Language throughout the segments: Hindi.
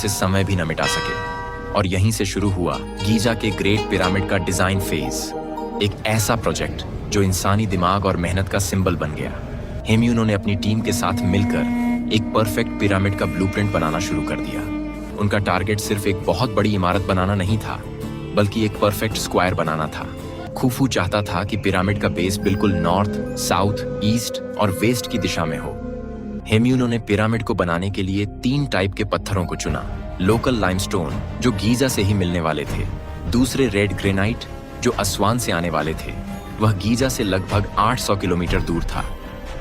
से समय भी न मिटा सके। और यहीं से शुरू हुआ गीजा के ग्रेट पिरामिड का डिजाइन फेज, एक ऐसा प्रोजेक्ट जो इंसानी दिमाग और मेहनत का सिंबल बन गया। हेमियूनो ने अपनी टीम के साथ मिलकर एक परफेक्ट पिरामिड का ब्लूप्रिंट बनाना शुरू कर दिया। उनका टारगेट सिर्फ एक बहुत बड़ी इमारत बनाना नहीं था, बल्कि एक परफेक्ट स्क्वायर बनाना था। खुफू चाहता था कि पिरामिड का बेस बिल्कुल नॉर्थ, साउथ, ईस्ट और वेस्ट की दिशा में हो। हेमियूनो ने पिरामिड को बनाने के लिए 3 टाइप के पत्थरों को चुना। लोकल लाइमस्टोन जो गीजा से ही मिलने वाले थे, दूसरे रेड ग्रेनाइट जो असवान से आने वाले थे, वह गीजा से लगभग 800 किलोमीटर दूर था,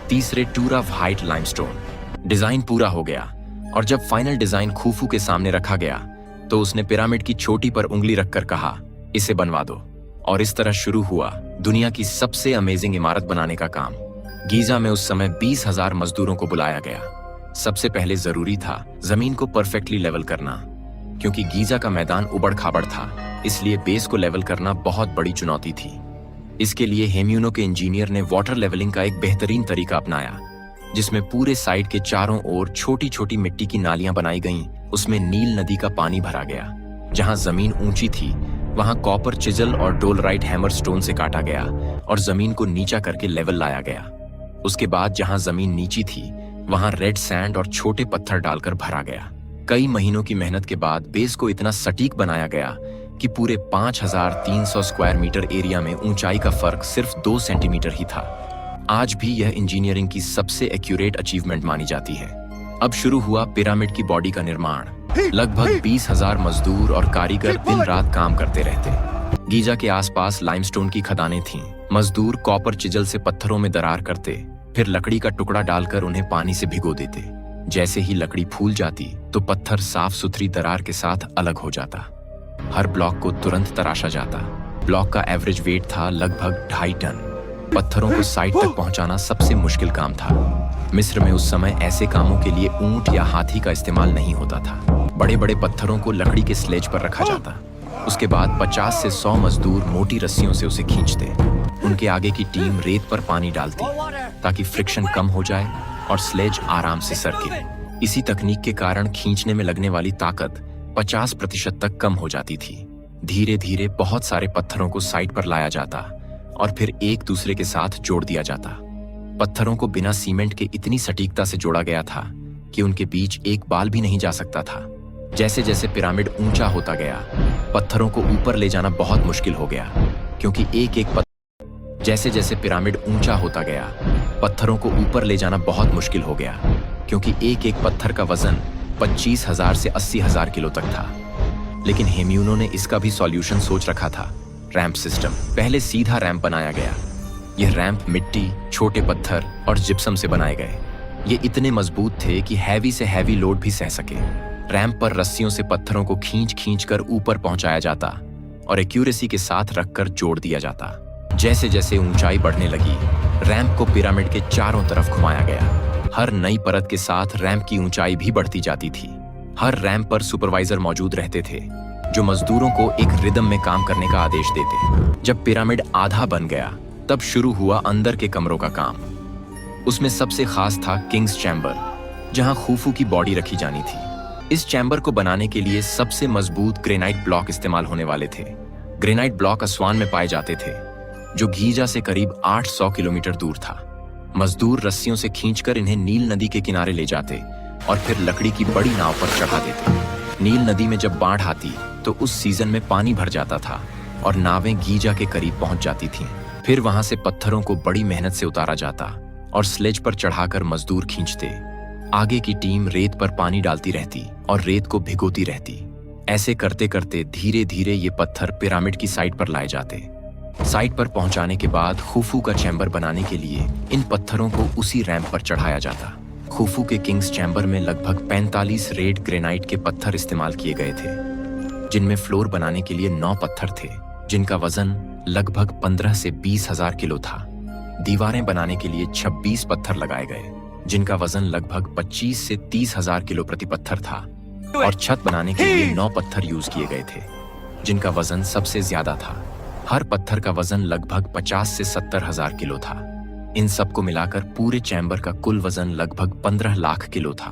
तीसरे tour of height limestone. Design पूरा हो गया और जब फाइनल डिजाइन खुफू के सामने रखा गया तो उसने पिरामिड की चोटी पर उंगली रखकर कहा, इसे बनवा दो। और इस तरह शुरू हुआ दुनिया की सबसे अमेजिंग इमारत बनाने का काम। गीजा में उस समय 20,000 मजदूरों को बुलाया गया। सबसे पहले जरूरी था जमीन को परफेक्टली लेवल करना, क्योंकि गीजा का मैदान उबड़ खाबड़ था, इसलिए बेस को लेवल करना बहुत बड़ी चुनौती थी। इसके लिए हेमियूनो के इंजीनियर ने वाटर लेवलिंग का एक बेहतरीन तरीका अपनाया, जिसमें पूरे साइड के चारों ओर छोटी छोटी मिट्टी की नालियां बनाई गईं। उसमें नील नदी का पानी भरा गया। जहां जमीन ऊंची थी वहां कॉपर चिजल और डोलराइट हैमर स्टोन से काटा गया और जमीन को नीचा करके लेवल लाया गया। उसके बाद जहां जमीन नीची थी वहां रेड सैंड और छोटे पत्थर डालकर भरा गया। कई महीनों की मेहनत के बाद बेस को इतना सटीक बनाया गया कि पूरे 5,300 स्क्वायर मीटर एरिया में ऊंचाई का फर्क सिर्फ 2 सेंटीमीटर ही था। आज भी यह इंजीनियरिंग की सबसे एक्यूरेट अचीवमेंट मानी जाती है। अब शुरू हुआ पिरामिड की बॉडी का निर्माण। लगभग 20,000 मजदूर और कारीगर दिन रात काम करते रहते। गीजा के आसपास लाइमस्टोन की खदानें थीं। मजदूर कॉपर चिजल से पत्थरों में दरार करते, फिर लकड़ी का टुकड़ा डालकर उन्हें पानी से भिगो देते। जैसे ही लकड़ी फूल जाती तो पत्थर साफ सुथरी दरार के साथ अलग हो जाता। हर ब्लॉक को तुरंत तराशा जाता। ब्लॉक का एवरेज वेट था लगभग 2.5 टन। पत्थरों को साइट तक पहुंचाना सबसे मुश्किल काम था। मिस्र में उस समय ऐसे कामों के लिए ऊंट या हाथी का इस्तेमाल नहीं होता था। बड़े बड़े पत्थरों को लकड़ी के स्लेज पर रखा जाता। उसके बाद 50 से 100 मजदूर मोटी रस्सियों से उसे खींचते। उनके आगे की टीम रेत पर पानी डालती ताकि फ्रिक्शन कम हो जाए और स्लेज आराम से सरके। इसी तकनीक के कारण खींचने में लगने वाली ताकत 50% तक कम हो जाती थी। धीरे धीरे बहुत सारे पत्थरों को साइट पर लाया जाता और फिर एक दूसरे के साथ जोड़ दिया जाता। पत्थरों को बिना सीमेंट के इतनी सटीकता से जोड़ा गया था कि उनके बीच एक बाल भी नहीं जा सकता था। जैसे जैसे पिरामिड ऊंचा होता गया, पत्थरों को ऊपर ले जाना बहुत मुश्किल हो गया, क्योंकि जैसे जैसे पिरामिड ऊंचा होता गया, पत्थरों को ऊपर ले जाना बहुत मुश्किल हो गया, क्योंकि एक एक पत्थर का वजन 25,000 से 80,000 किलो तक था। लेकिन हेमियूनो ने इसका भी सॉल्यूशन सोच रखा था, रैंप सिस्टम। पहले सीधा रैंप बनाया गया। यह रैंप मिट्टी, छोटे पत्थर और जिप्सम से बनाए गए। ये इतने मजबूत थे कि हैवी से हैवी लोड भी सह सके। रैंप पर रस्सियों से पत्थरों को खींच खींच कर ऊपर पहुंचाया जाता और एक्यूरेसी के साथ रखकर जोड़ दिया जाता। जैसे जैसे ऊंचाई बढ़ने लगी, रैंप को पिरामिड के चारों तरफ घुमाया गया। हर नई परत के साथ रैंप की ऊंचाई भी बढ़ती जाती थी। हर रैंप पर सुपरवाइजर मौजूद रहते थे, जो मजदूरों को एक रिदम में काम करने का आदेश देते। जब पिरामिड आधा बन गया, तब शुरू हुआ अंदर के कमरों का काम। उसमें सबसे खास था किंग्स चैम्बर, जहां खुफू की बॉडी रखी जानी थी। इस चैम्बर को बनाने के लिए सबसे मजबूत ग्रेनाइट ब्लॉक इस्तेमाल होने वाले थे। ग्रेनाइट ब्लॉक असवान में पाए जाते थे, जो गीजा से करीब 800 किलोमीटर दूर था। मजदूर रस्सियों से खींचकर इन्हें नील नदी के किनारे ले जाते और फिर लकड़ी की बड़ी नाव पर चढ़ा देते। नील नदी में जब बाढ़ आती तो उस सीजन में पानी भर जाता था और नावें गीजा के करीब पहुंच जाती थीं। फिर वहां से पत्थरों को बड़ी मेहनत से उतारा जाता और स्लेज पर चढ़ाकर मजदूर खींचते। आगे की टीम रेत पर पानी डालती रहती और रेत को भिगोती रहती। ऐसे करते करते धीरे धीरे ये पत्थर पिरामिड की साइट पर लाए जाते। साइट पर पहुंचाने के बाद खुफू का चैम्बर बनाने के लिए इन पत्थरों को उसी रैंप पर चढ़ाया जाता। खुफू के किंग्स चैम्बर में लगभग 45 रेड ग्रेनाइट के पत्थर इस्तेमाल किए गए थे, जिनमें फ्लोर बनाने के लिए 9 पत्थर थे, जिनका वजन लगभग 15 से 20,000 किलो था। दीवारें बनाने के लिए 26 पत्थर लगाए गए, जिनका वजन लगभग 25 से 30,000 किलो प्रति पत्थर था। और छत बनाने के लिए 9 पत्थर यूज किए गए थे, जिनका वजन सबसे ज्यादा था। हर पत्थर का वजन लगभग 50 से 70,000 किलो था। इन सबको मिलाकर पूरे चैम्बर का कुल वजन लगभग 15 लाख किलो था।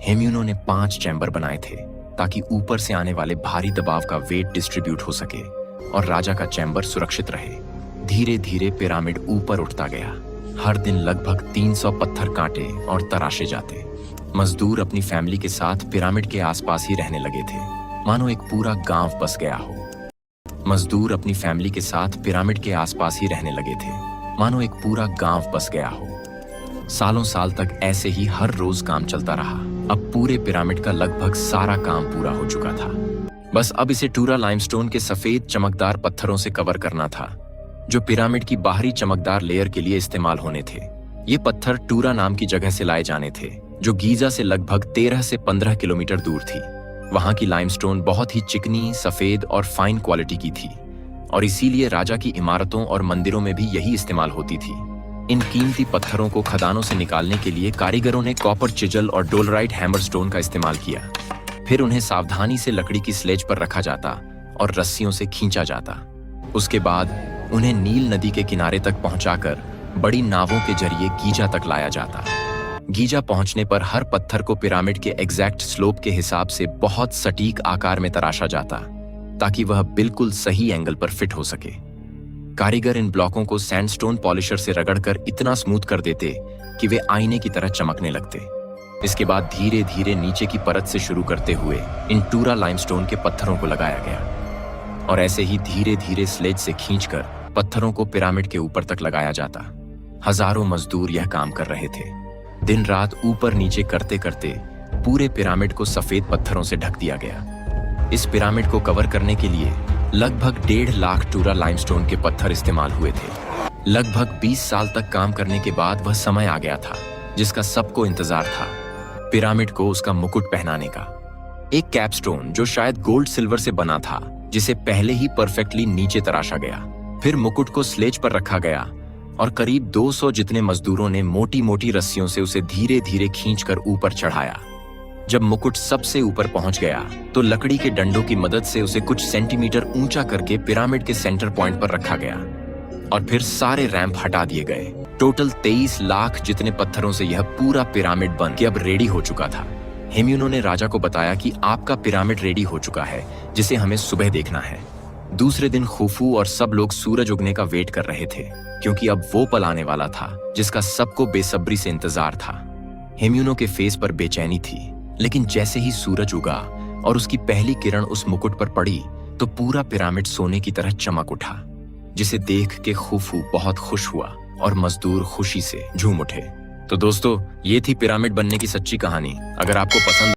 हेम्यूनो ने 5 चैम्बर बनाए थे ताकि ऊपर से आने वाले भारी दबाव का वेट डिस्ट्रीब्यूट हो सके और राजा का चैम्बर सुरक्षित रहे। धीरे धीरे पिरामिड ऊपर उठता गया। हर दिन लगभग 300 पत्थर काटे और तराशे जाते। मजदूर अपनी फैमिली के साथ पिरामिड के आसपास ही रहने लगे थे, मानो एक पूरा गांव बस गया हो। मजदूर अपनी फैमिली के साथ पिरामिड के आसपास ही रहने लगे थे, मानो एक पूरा गांव बस गया हो। सालों साल तक ऐसे ही हर रोज काम चलता रहा। अब पूरे पिरामिड का लगभग सारा काम पूरा हो चुका था। बस अब इसे टूरा लाइमस्टोन के सफेद चमकदार पत्थरों से कवर करना था, जो पिरामिड की बाहरी चमकदार लेयर के लिए इस्तेमाल होने थे। ये पत्थर टूरा नाम की जगह से लाए जाने थे, जो गीजा से लगभग 13 से 15 किलोमीटर दूर थी। वहां की लाइमस्टोन बहुत ही चिकनी, सफेद और फाइन क्वालिटी की थी और इसीलिए राजा की इमारतों और मंदिरों में भी यही इस्तेमाल होती थी। इन कीमती पत्थरों को खदानों से निकालने के लिए कारीगरों ने कॉपर चिजल और डोलराइट हैमर स्टोन का इस्तेमाल किया। फिर उन्हें सावधानी से लकड़ी की स्लेज पर रखा जाता और रस्सियों से खींचा जाता। उसके बाद उन्हें नील नदी के किनारे तक पहुंचाकर बड़ी नावों के जरिए गीजा तक लाया जाता। गीजा पहुंचने पर हर पत्थर को पिरामिड के एग्जैक्ट स्लोप के हिसाब से बहुत सटीक आकार में तराशा जाता, ताकि वह बिल्कुल सही एंगल पर फिट हो सके। कारीगर इन ब्लॉकों को सैंडस्टोन पॉलिशर से रगड़कर इतना स्मूथ कर देते कि वे आईने की तरह चमकने लगते। इसके बाद धीरे धीरे नीचे की परत से शुरू करते हुए इन टूरा लाइमस्टोन के पत्थरों को लगाया गया और ऐसे ही धीरे धीरे स्लेज से खींचकर पत्थरों को पिरामिड के ऊपर तक लगाया जाता। हजारों मजदूर यह काम कर रहे थे। दिन रात ऊपर नीचे करते करते पूरे पिरामिड को सफेद पत्थरों से ढक दिया गया। इस पिरामिड को कवर करने के लिए लगभग 1.5 लाख टूरा लाइमस्टोन के पत्थर इस्तेमाल हुए थे। लगभग 20 साल तक काम करने के बाद वह समय आ गया था जिसका सबको इंतजार था, पिरामिड को उसका मुकुट पहनाने का। एक कैपस्टोन जो शायद गोल्ड सिल्वर से बना था, जिसे पहले ही परफेक्टली नीचे तराशा गया। फिर मुकुट को स्लेज पर रखा गया और करीब 200 जितने मजदूरों ने मोटी मोटी रस्सियों से उसे धीरे धीरे खींचकर ऊपर चढ़ाया। जब मुकुट सबसे ऊपर पहुंच गया तो लकड़ी के डंडों की मदद से उसे कुछ सेंटीमीटर ऊंचा करके पिरामिड के सेंटर पॉइंट पर रखा गया और फिर सारे रैंप हटा दिए गए। टोटल 23 लाख जितने पत्थरों से यह पूरा पिरामिड बन के अब रेडी हो चुका था। हेम्यूनो ने राजा को बताया कि आपका पिरामिड रेडी हो चुका है, जिसे हमें सुबह देखना है। दूसरे दिन खुफू और सब लोग सूरज उगने का वेट कर रहे थे, क्योंकि अब वो पल आने वाला था जिसका सबको बेसब्री से इंतजार था। हेम्यूनो के फेस पर बेचैनी थी, लेकिन जैसे ही सूरज उगा और उसकी पहली किरण उस मुकुट पर पड़ी तो पूरा पिरामिड सोने की तरह चमक उठा, जिसे देख के खुफू बहुत खुश हुआ और मजदूर खुशी से झूम उठे। तो दोस्तों, ये थी पिरामिड बनने की सच्ची कहानी। अगर आपको पसंद